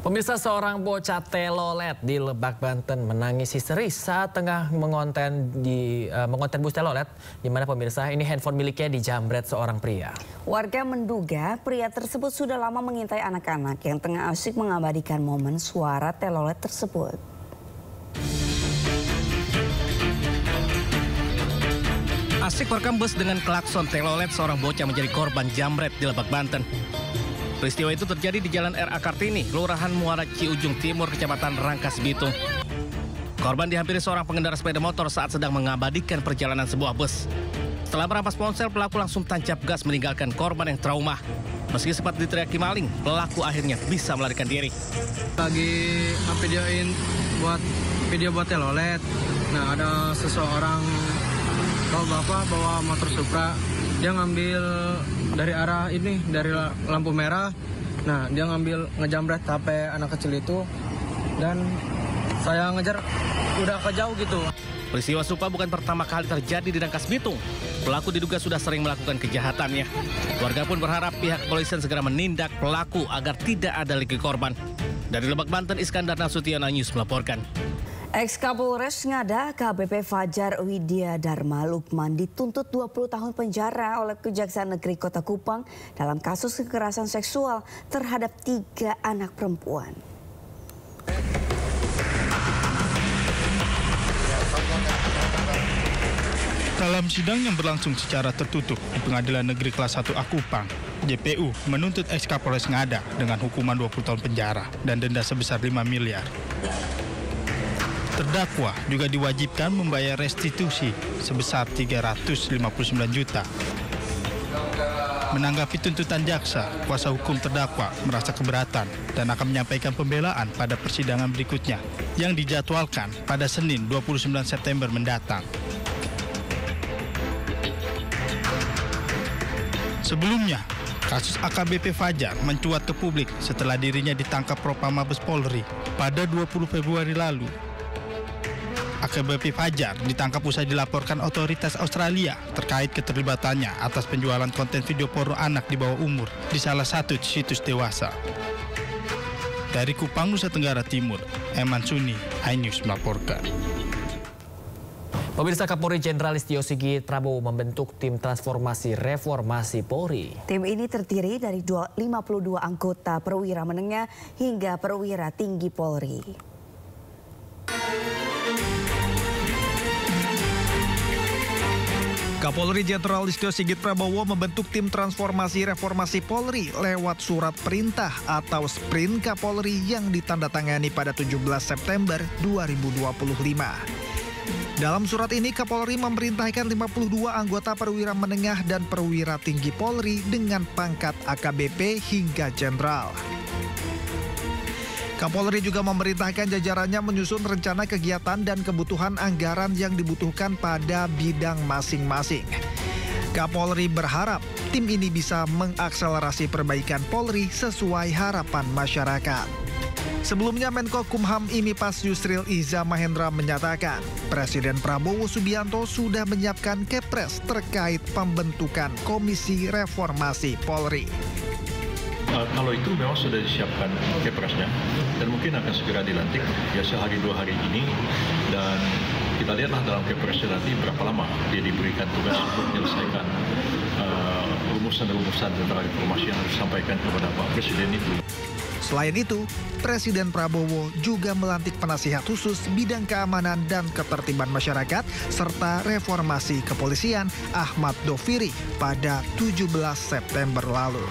Pemirsa, seorang bocah telolet di Lebak, Banten menangis histeris saat tengah mengonten bus telolet, di mana pemirsa ini handphone miliknya dijamret seorang pria. Warga menduga pria tersebut sudah lama mengintai anak-anak yang tengah asyik mengabadikan momen suara telolet tersebut. Asyik merekam bus dengan klakson telolet, seorang bocah menjadi korban jamret di Lebak, Banten. Peristiwa itu terjadi di Jalan R.A. Kartini, Kelurahan Muara Ciujung Timur, Kecamatan Rangkas Bitung. Korban dihampiri seorang pengendara sepeda motor saat sedang mengabadikan perjalanan sebuah bus. Setelah merampas ponsel, pelaku langsung tancap gas meninggalkan korban yang trauma. Meski sempat diteriaki maling, pelaku akhirnya bisa melarikan diri. Lagi videoin buat telolet. Nah, ada seseorang bapak bawa motor Supra. Dia ngambil dari arah ini, dari lampu merah. Nah, dia ngejamret HP anak kecil itu. Dan saya ngejar udah kejauh gitu. Peristiwa serupa bukan pertama kali terjadi di Rangkas Bitung. Pelaku diduga sudah sering melakukan kejahatannya. Warga pun berharap pihak kepolisian segera menindak pelaku agar tidak ada lagi korban. Dari Lebak, Banten, Iskandar Nasution News melaporkan. Ex-Kapolres Ngada KBP Fajar Widya Dharma Lukman dituntut 20 tahun penjara oleh Kejaksaan Negeri Kota Kupang dalam kasus kekerasan seksual terhadap 3 anak perempuan. Dalam sidang yang berlangsung secara tertutup di Pengadilan Negeri Kelas 1 A Kupang, JPU menuntut ex-Kapolres Ngada dengan hukuman 20 tahun penjara dan denda sebesar 5 miliar. Terdakwa juga diwajibkan membayar restitusi sebesar 359 juta. Menanggapi tuntutan jaksa, kuasa hukum terdakwa merasa keberatan dan akan menyampaikan pembelaan pada persidangan berikutnya yang dijadwalkan pada Senin 29 September mendatang. Sebelumnya, kasus AKBP Fajar mencuat ke publik setelah dirinya ditangkap Propam Mabes Polri pada 20 Februari lalu. AKBP Fajar ditangkap usai dilaporkan otoritas Australia terkait keterlibatannya atas penjualan konten video porno anak di bawah umur di salah satu situs dewasa. Dari Kupang, Nusa Tenggara Timur, Eman Suni, iNews melaporkan. Pemirsa, Kapolri Jenderal Listio Sigit Prabowo membentuk tim transformasi reformasi Polri. Tim ini terdiri dari 52 anggota perwira menengah hingga perwira tinggi Polri. Kapolri Jenderal Listio Sigit Prabowo membentuk tim transformasi reformasi Polri lewat surat perintah atau Sprint Kapolri yang ditandatangani pada 17 September 2025. Dalam surat ini, Kapolri memerintahkan 52 anggota perwira menengah dan perwira tinggi Polri dengan pangkat AKBP hingga Jenderal. Kapolri juga memerintahkan jajarannya menyusun rencana kegiatan dan kebutuhan anggaran yang dibutuhkan pada bidang masing-masing. Kapolri berharap tim ini bisa mengakselerasi perbaikan Polri sesuai harapan masyarakat. Sebelumnya, Menko Kumham IMIPAS Yusril Iza Mahendra menyatakan Presiden Prabowo Subianto sudah menyiapkan Kepres terkait pembentukan Komisi Reformasi Polri. Kalau itu memang sudah disiapkan Kepresnya dan mungkin akan segera dilantik ya sehari 2 hari ini, dan kita lihatlah dalam Kepresnya nanti berapa lama dia diberikan tugas untuk menyelesaikan rumusan-rumusan tentang reformasi yang harus disampaikan kepada Pak Presiden itu. Selain itu, Presiden Prabowo juga melantik penasihat khusus bidang keamanan dan ketertiban masyarakat serta reformasi kepolisian Ahmad Doviri pada 17 September lalu.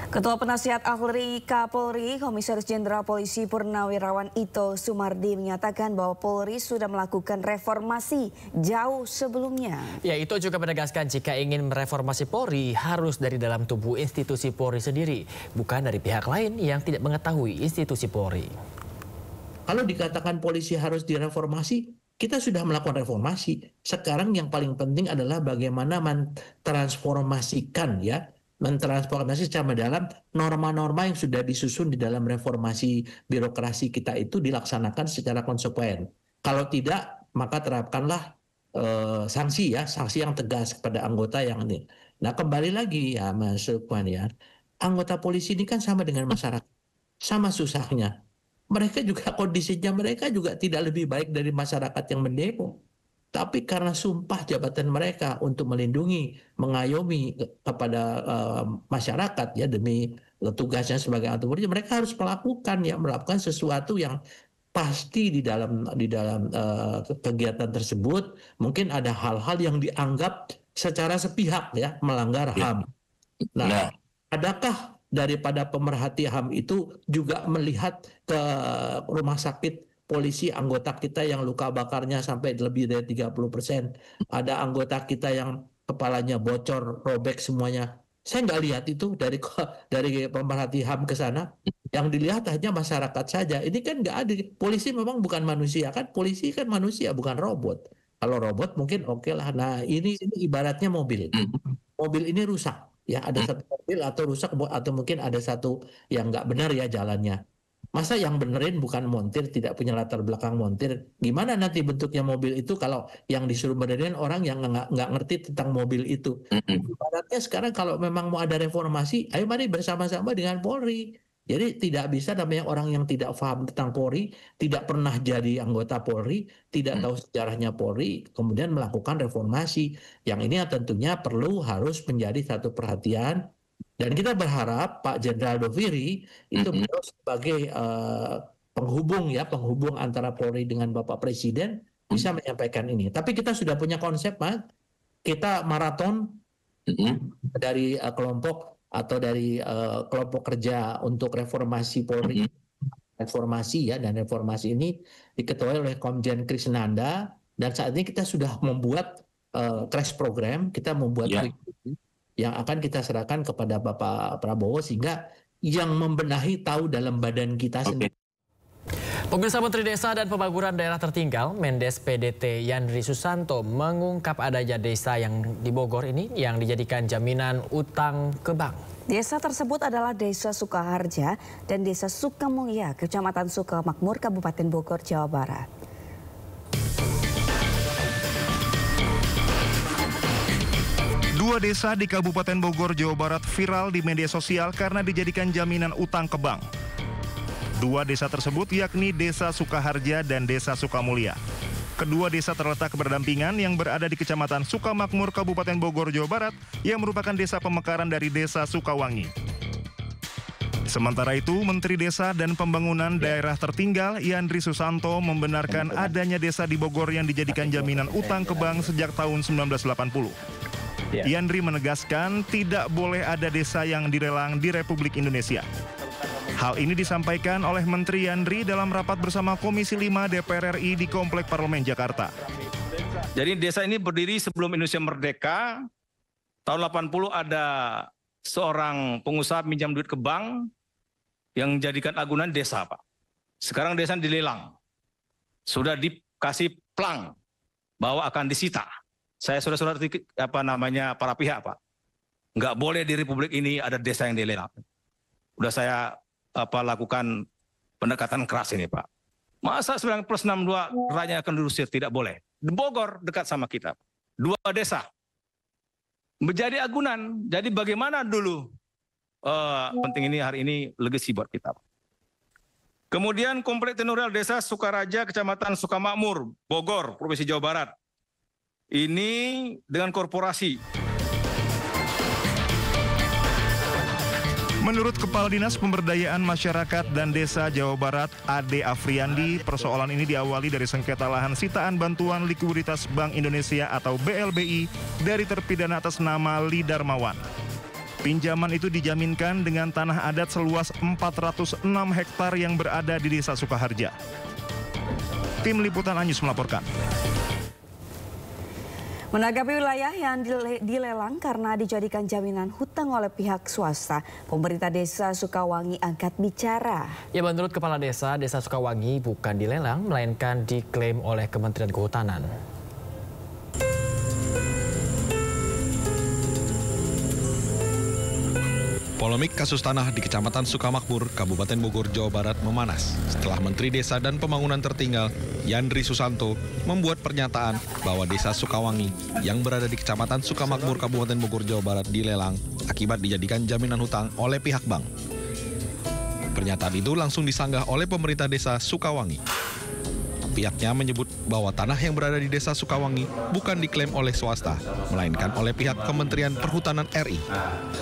Ketua Penasihat Ahli Kapolri, Komisaris Jenderal Polisi Purnawirawan Ito Sumardi menyatakan bahwa Polri sudah melakukan reformasi jauh sebelumnya. Ya, Ito juga menegaskan jika ingin mereformasi Polri harus dari dalam tubuh institusi Polri sendiri, bukan dari pihak lain yang tidak mengetahui institusi Polri. Kalau dikatakan polisi harus direformasi, kita sudah melakukan reformasi. Sekarang yang paling penting adalah bagaimana mentransformasi secara mendalam norma-norma yang sudah disusun di dalam reformasi birokrasi kita itu dilaksanakan secara konsekuen. Kalau tidak, maka terapkanlah sanksi yang tegas kepada anggota yang ini. Nah, kembali lagi ya Mas Lukman ya, anggota polisi ini kan sama dengan masyarakat. sama susahnya. Mereka juga kondisinya mereka juga tidak lebih baik dari masyarakat yang mendemo. Tapi karena sumpah jabatan mereka untuk melindungi, mengayomi kepada masyarakat ya demi tugasnya sebagai anggota polri, mereka harus melakukan sesuatu yang pasti di dalam kegiatan tersebut mungkin ada hal-hal yang dianggap secara sepihak ya melanggar HAM. Nah, adakah daripada pemerhati HAM itu juga melihat ke rumah sakit polisi anggota kita yang luka bakarnya sampai lebih dari 30%. Ada anggota kita yang kepalanya bocor, robek semuanya. Saya nggak lihat itu dari pemerhati HAM ke sana. Yang dilihat hanya masyarakat saja. Ini kan nggak ada. Polisi memang bukan manusia kan. Polisi kan manusia, bukan robot. Kalau robot mungkin oke lah. Nah ini ibaratnya mobil. Mobil ini rusak. Ya ada satu mobil atau rusak atau mungkin ada satu yang nggak benar ya jalannya. Masa yang benerin bukan montir, tidak punya latar belakang montir. Gimana nanti bentuknya mobil itu kalau yang disuruh benerin orang yang nggak ngerti tentang mobil itu. Ibaratnya sekarang kalau memang mau ada reformasi, ayo mari bersama-sama dengan Polri. Jadi tidak bisa namanya orang yang tidak paham tentang Polri, tidak pernah jadi anggota Polri, tidak tahu sejarahnya Polri, kemudian melakukan reformasi. Yang ini tentunya harus menjadi satu perhatian. Dan kita berharap Pak Jenderal Doviri itu beliau sebagai penghubung antara Polri dengan Bapak Presiden bisa menyampaikan ini. Tapi kita sudah punya konsep, Mas. Kita maraton dari kelompok atau dari kelompok kerja untuk reformasi Polri. Reformasi ya, dan reformasi ini diketuai oleh Komjen Krisnanda, dan saat ini kita sudah membuat crash program, kita membuat yang akan kita serahkan kepada Bapak Prabowo sehingga yang membenahi tahu dalam badan kita sendiri. Pemirsa, Menteri Desa dan Pembangunan Daerah Tertinggal Mendes PDT Yandri Susanto mengungkap adanya desa yang di Bogor ini yang dijadikan jaminan utang ke bank. Desa tersebut adalah Desa Sukaharja dan Desa Sukamulya, Kecamatan Sukamakmur, Kabupaten Bogor, Jawa Barat. Dua desa di Kabupaten Bogor, Jawa Barat viral di media sosial karena dijadikan jaminan utang ke bank. Dua desa tersebut yakni Desa Sukaharja dan Desa Sukamulya. Kedua desa terletak berdampingan yang berada di Kecamatan Sukamakmur, Kabupaten Bogor, Jawa Barat yang merupakan desa pemekaran dari Desa Sukawangi. Sementara itu, Menteri Desa dan Pembangunan Daerah Tertinggal Yandri Susanto membenarkan adanya desa di Bogor yang dijadikan jaminan utang ke bank sejak tahun 1980. Yandri menegaskan tidak boleh ada desa yang dilelang di Republik Indonesia. Hal ini disampaikan oleh Menteri Yandri dalam rapat bersama Komisi 5 DPR RI di Komplek Parlemen Jakarta. Jadi desa ini berdiri sebelum Indonesia merdeka. Tahun 80 ada seorang pengusaha minjam duit ke bank yang jadikan agunan desa, Pak. Sekarang desa dilelang. Sudah dikasih plang bahwa akan disita. Saya sudah para pihak, Pak. Nggak boleh di Republik ini ada desa yang dilelang. Udah saya lakukan pendekatan keras ini, Pak. Masa 9 plus 62 rakyatnya akan diusir? Tidak boleh. Di Bogor dekat sama kita. Dua desa menjadi agunan. Jadi bagaimana dulu penting ini hari ini legacy buat kita. Kemudian komplek tenurial Desa Sukaraja, Kecamatan Sukamakmur, Bogor, Provinsi Jawa Barat. Ini dengan korporasi. Menurut Kepala Dinas Pemberdayaan Masyarakat dan Desa Jawa Barat, Ade Afriandi, persoalan ini diawali dari sengketa lahan sitaan bantuan likuiditas Bank Indonesia atau BLBI dari terpidana atas nama Li Darmawan. Pinjaman itu dijaminkan dengan tanah adat seluas 406 hektar yang berada di Desa Sukaharja. Tim Liputan Anyus melaporkan. Menanggapi wilayah yang dilelang karena dijadikan jaminan hutang oleh pihak swasta, pemerintah Desa Sukawangi angkat bicara. Ya, menurut Kepala Desa Sukawangi bukan dilelang, melainkan diklaim oleh Kementerian Kehutanan. Polemik kasus tanah di Kecamatan Sukamakmur, Kabupaten Bogor, Jawa Barat memanas setelah Menteri Desa dan Pembangunan Tertinggal Yandri Susanto membuat pernyataan bahwa Desa Sukawangi yang berada di Kecamatan Sukamakmur, Kabupaten Bogor, Jawa Barat dilelang akibat dijadikan jaminan hutang oleh pihak bank. Pernyataan itu langsung disanggah oleh pemerintah desa Sukawangi. Pihaknya menyebut bahwa tanah yang berada di desa Sukawangi bukan diklaim oleh swasta, melainkan oleh pihak Kementerian Perhutanan RI.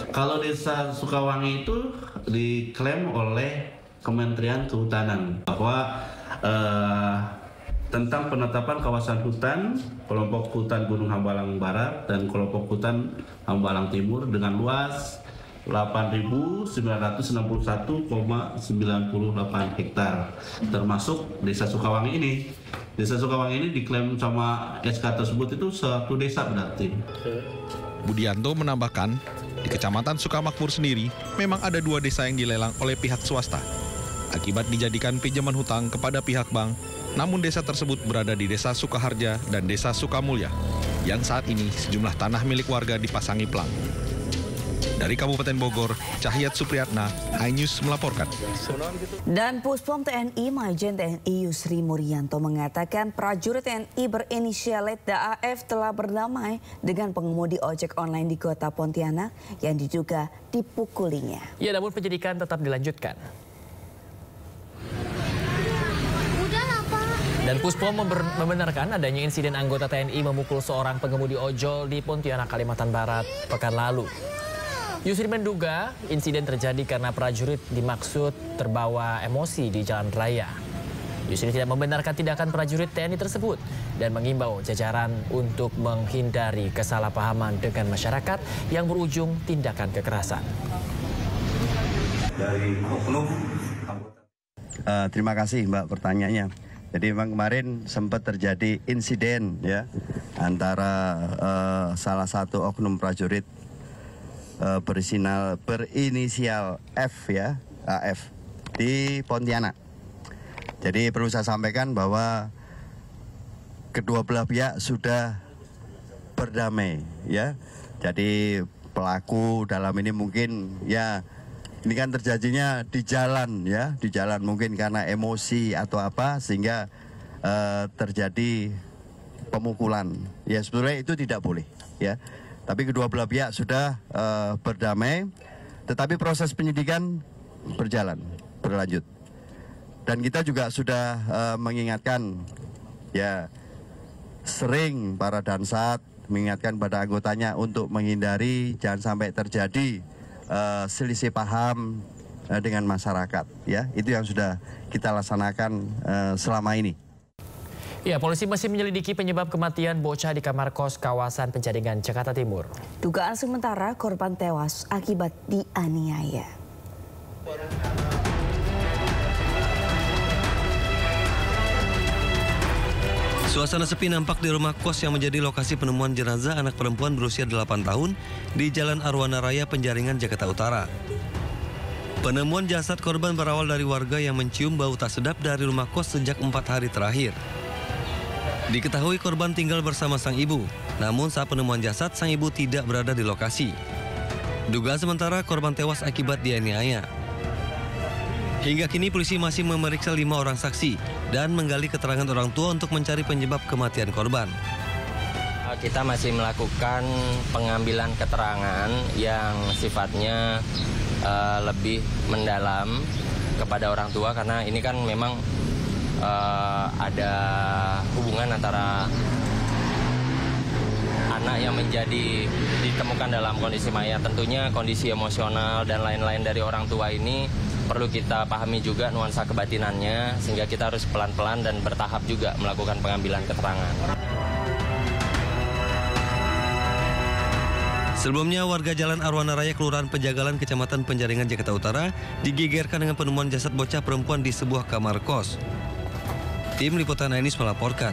Kalau desa Sukawangi itu diklaim oleh Kementerian Kehutanan bahwa tentang penetapan kawasan hutan, kelompok hutan Gunung Hambalang Barat dan kelompok hutan Hambalang Timur dengan luas 8.961,98 hektar, termasuk desa Sukawangi ini. Desa Sukawangi ini diklaim sama SK tersebut itu satu desa berarti. Budianto menambahkan, di Kecamatan Sukamakmur sendiri memang ada 2 desa yang dilelang oleh pihak swasta. Akibat dijadikan pinjaman hutang kepada pihak bank, namun desa tersebut berada di Desa Sukaharja dan Desa Sukamulya, yang saat ini sejumlah tanah milik warga dipasangi pelang. Dari Kabupaten Bogor, Cahyat Supriyatna, iNews melaporkan. Dan Puspom TNI Majen TNI Yusri Murianto mengatakan prajurit TNI berinisial DAF telah berdamai dengan pengemudi ojek online di Kota Pontianak yang diduga dipukulinya. Ya, namun penyidikan tetap dilanjutkan. Dan Puspom membenarkan adanya insiden anggota TNI memukul seorang pengemudi ojol di Pontianak, Kalimantan Barat pekan lalu. Yusri menduga insiden terjadi karena prajurit dimaksud terbawa emosi di jalan raya. Yusri tidak membenarkan tindakan prajurit TNI tersebut dan mengimbau jajaran untuk menghindari kesalahpahaman dengan masyarakat yang berujung tindakan kekerasan. Dari oknum terima kasih Mbak pertanyaannya. Jadi memang kemarin sempat terjadi insiden ya antara salah satu oknum prajurit berinisial F ya, AF di Pontianak. Jadi perlu saya sampaikan bahwa kedua belah pihak sudah berdamai ya. Jadi pelaku dalam ini mungkin ya ini kan terjadinya di jalan ya, di jalan mungkin karena emosi atau apa sehingga terjadi pemukulan. Ya sebetulnya itu tidak boleh ya. Tapi kedua belah pihak sudah berdamai, tetapi proses penyidikan berlanjut. Dan kita juga sudah mengingatkan, ya sering para Dansat mengingatkan pada anggotanya untuk menghindari jangan sampai terjadi selisih paham dengan masyarakat. Ya, itu yang sudah kita laksanakan selama ini. Ya, polisi masih menyelidiki penyebab kematian bocah di kamar kos kawasan Penjaringan, Jakarta Timur. Dugaan sementara korban tewas akibat dianiaya. Suasana sepi nampak di rumah kos yang menjadi lokasi penemuan jenazah anak perempuan berusia 8 tahun di Jalan Arwana Raya, Penjaringan, Jakarta Utara. Penemuan jasad korban berawal dari warga yang mencium bau tak sedap dari rumah kos sejak 4 hari terakhir. Diketahui korban tinggal bersama sang ibu, namun saat penemuan jasad sang ibu tidak berada di lokasi. Dugaan sementara korban tewas akibat dianiaya. Hingga kini polisi masih memeriksa 5 orang saksi dan menggali keterangan orang tua untuk mencari penyebab kematian korban. Kita masih melakukan pengambilan keterangan yang sifatnya lebih mendalam kepada orang tua karena ini kan memang ada hubungan antara anak yang ditemukan dalam kondisi mayat. Tentunya kondisi emosional dan lain-lain dari orang tua ini perlu kita pahami juga nuansa kebatinannya, sehingga kita harus pelan-pelan dan bertahap juga melakukan pengambilan keterangan. Sebelumnya warga Jalan Arwana Raya, Kelurahan Pejagalan, Kecamatan Penjaringan, Jakarta Utara digegerkan dengan penemuan jasad bocah perempuan di sebuah kamar kos. Tim Liputan iNews melaporkan.